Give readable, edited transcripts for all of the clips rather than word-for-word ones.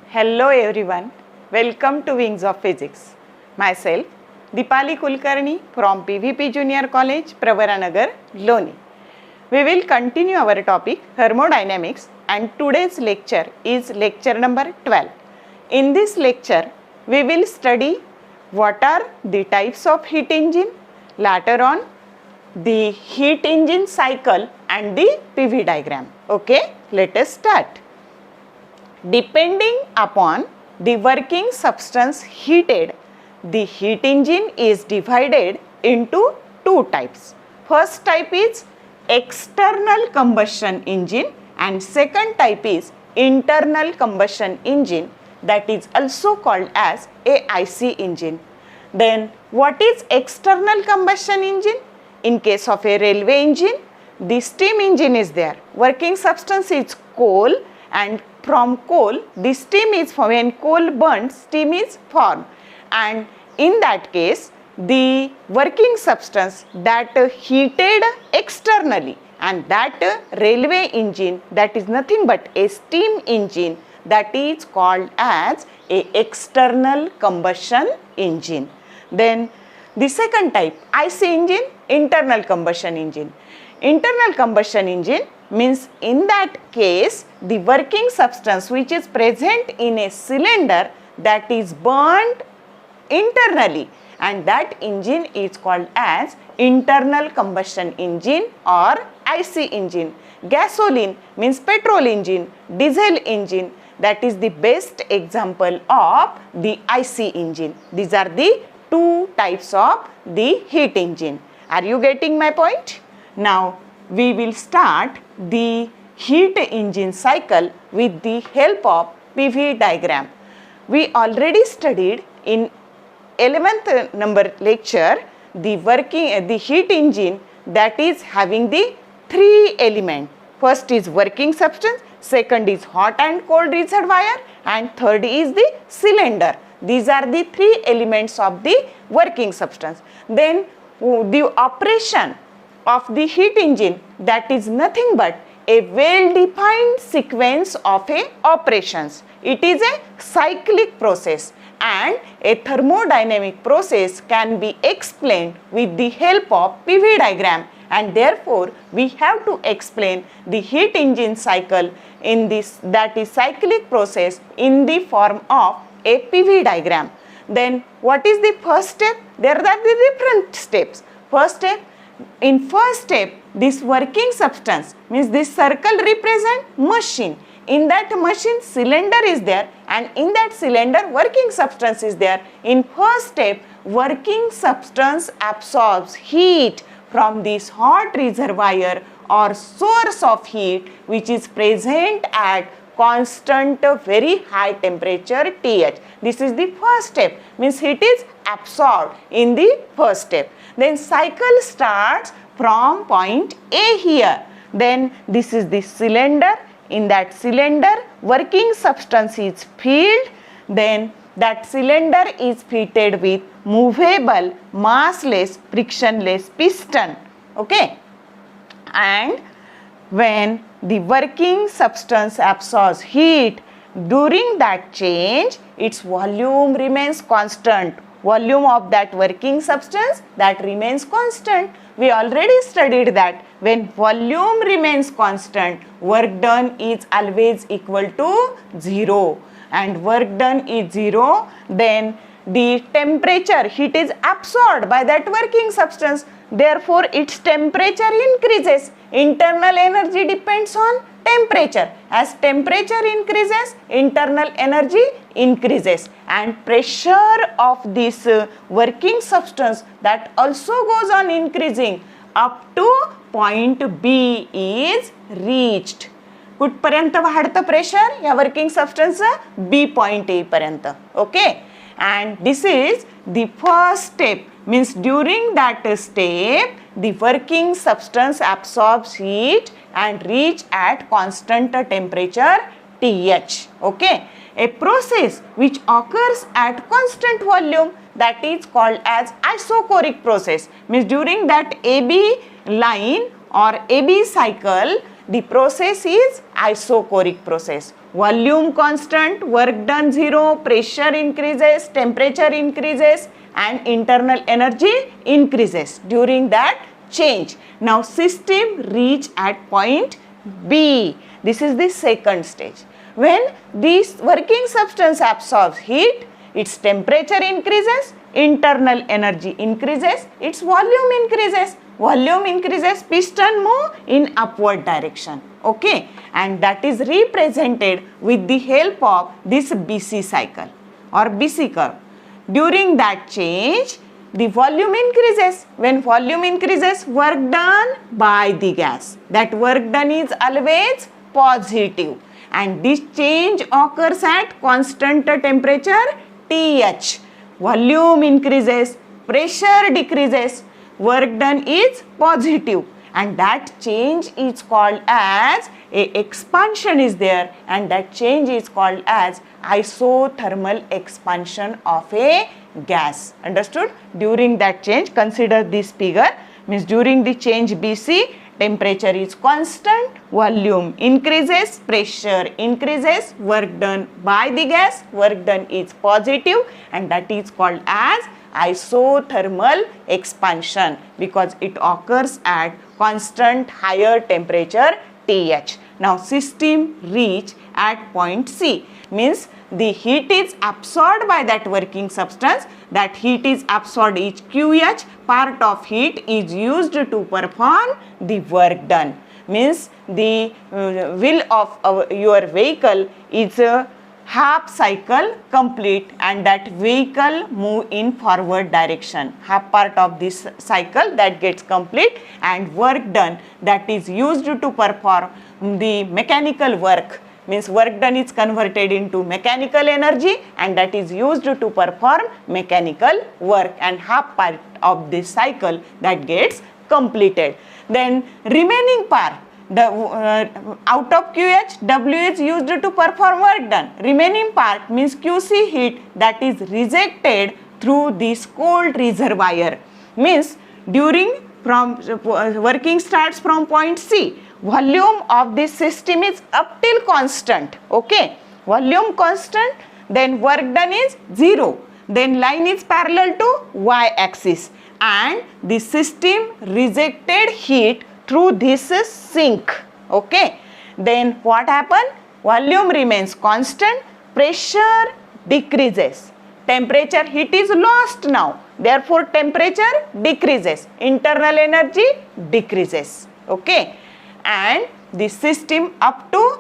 Hello everyone, welcome to Wings of Physics. Myself, Dipali Kulkarni from PVP Junior College, Pravaranagar, Loni. We will continue our topic thermodynamics and today's lecture is lecture number 12. In this lecture, we will study what are the types of heat engine, later on the heat engine cycle and the PV diagram. Okay, let us start. Depending upon the working substance heated, the heat engine is divided into two types. First type is external combustion engine and second type is internal combustion engine, that is also called as a IC engine. Then what is external combustion engine? In case of a railway engine, the steam engine is there. Working substance is coal, and from coal the steam is formed. When coal burns, steam is formed, and in that case the working substance that heated externally, and that railway engine, that is nothing but a steam engine, that is called as a external combustion engine. Then the second type, IC engine, internal combustion engine. Internal combustion engine means in that case the working substance which is present in a cylinder, that is burnt internally, and that engine is called as internal combustion engine or IC engine. Gasoline means petrol engine, diesel engine, that is the best example of the IC engine. These are the two types of the heat engine. Are you getting my point? Now we will start the heat engine cycle with the help of PV diagram. We already studied in 11th number lecture the heat engine, that is having the three elements. First is working substance, second is hot and cold reservoir, and third is the cylinder. These are the three elements of the working substance. Then the operation of the heat engine, that is nothing but a well-defined sequence of operations. It is a cyclic process, and a thermodynamic process can be explained with the help of PV diagram, and therefore we have to explain the heat engine cycle in this, that is cyclic process, in the form of a PV diagram. Then what is the first step? There are the different steps. First step, in first step, this working substance means this circle represent machine. In that machine cylinder is there, and in that cylinder working substance is there. In first step, working substance absorbs heat from this hot reservoir or source of heat which is present at constant very high temperature TH. This is the first step, means heat is absorbed in the first step. Then cycle starts from point A here. Then this is the cylinder. In that cylinder working substance is filled. Then that cylinder is fitted with movable, massless, frictionless piston. Okay, and when the working substance absorbs heat, during that change its volume remains constant. Volume of that working substance, that remains constant. We already studied that when volume remains constant, work done is always equal to 0, and work done is 0, then the temperature, heat is absorbed by that working substance, therefore its temperature increases. Internal energy depends on temperature. As temperature increases, internal energy increases, and pressure of this working substance, that also goes on increasing up to point B is reached. कुठपर्यंत वाढतं pressure या working सबस्टन्सचं? B point A पर्यंत. Okay, and this is the first step, means during that step the working substance absorbs heat and reach at constant temperature TH. Okay, a process which occurs at constant volume, that is called as isochoric process. Means during that AB line or AB cycle, the process is isochoric process. Volume constant, work done 0, pressure increases, temperature increases and internal energy increases during that change. Now system reach at point B. This is the second stage. When this working substance absorbs heat, its temperature increases, internal energy increases, its volume increases. Volume increases, piston move in upward direction. Okay, and that is represented with the help of this BC cycle or BC curve. During that change, the volume increases. When volume increases, work done by the gas. That work done is always positive. And this change occurs at constant temperature TH. Volume increases, pressure decreases, work done is positive, and that change is called as a expansion is there, and that change is called as isothermal expansion of a gas. Understood? During that change, consider this figure, means during the change BC, temperature is constant, volume increases, pressure increases, work done by the gas, work done is positive, and that is called as isothermal expansion because it occurs at constant higher temperature TH. Now system reach at point C, means the heat is absorbed by that working substance. That heat is absorbed is QH, part of heat is used to perform the work done. Means the wheel of your vehicle is half cycle complete and that vehicle move in forward direction. Half part of this cycle that gets complete and work done that is used to perform the mechanical work, means work done is converted into mechanical energy and that is used to perform mechanical work, and half part of this cycle that gets completed. Then remaining part, the out of QH, W is used to perform work done. Remaining part means QC heat that is rejected through this cold reservoir. Means during working starts from point C, volume of this system is up till constant. Okay, volume constant, then work done is 0. Then line is parallel to Y axis and the system rejected heat through this sink. Okay, then what happened? Volume remains constant, pressure decreases, temperature, heat is lost now, therefore temperature decreases, internal energy decreases. Okay, and the system up to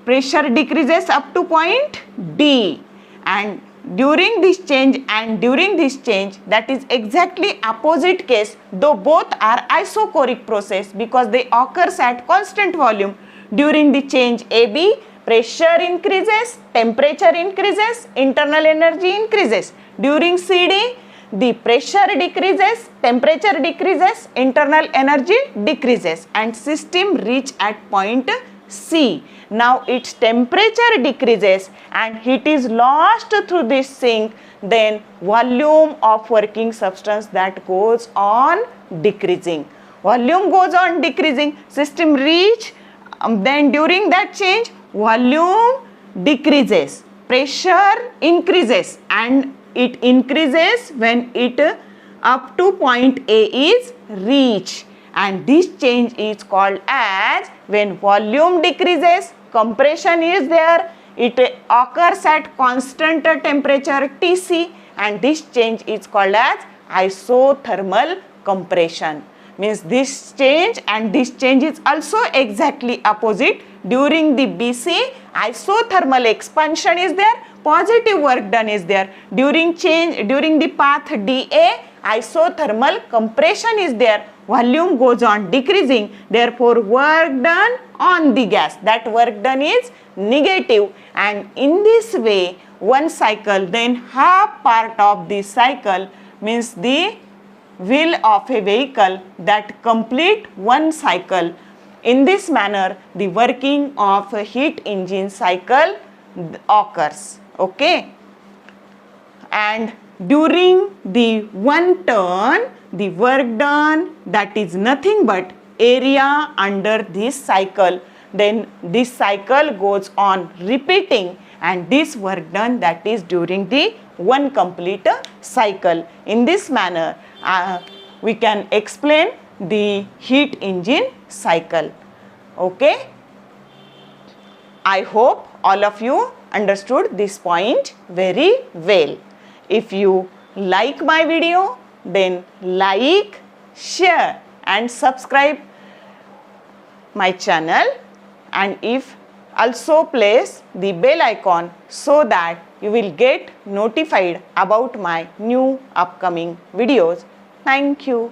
pressure decreases up to point D, and during this change that is exactly opposite case, though both are isochoric process because they occurs at constant volume. During the change AB, pressure increases, temperature increases, internal energy increases. During CD, the pressure decreases, temperature decreases, internal energy decreases, and system reach at point C. Now its temperature decreases and heat is lost through this sink, then volume of working substance that goes on decreasing. Volume goes on decreasing, system reach, then during that change volume decreases, pressure increases, and it increases when it up to point A is reached. And this change is called as when volume decreases, compression is there, it occurs at constant temperature Tc, and this change is called as isothermal compression. Means this change and this change is also exactly opposite. During the BC, isothermal expansion is there, positive work done is there. During the path dA, isothermal compression is there, volume goes on decreasing, therefore work done on the gas, that work done is negative, and in this way one cycle, then half part of this cycle means the wheel of a vehicle that complete one cycle. In this manner the working of a heat engine cycle occurs. Okay, and during the one turn, the work done, that is nothing but area under this cycle. Then this cycle goes on repeating, and this work done, that is during the one complete cycle. In this manner, we can explain the heat engine cycle. Okay, I hope all of you understood this point very well. If you like my video, then like, share and subscribe my channel, and if also place the bell icon so that you will get notified about my new upcoming videos. Thank you.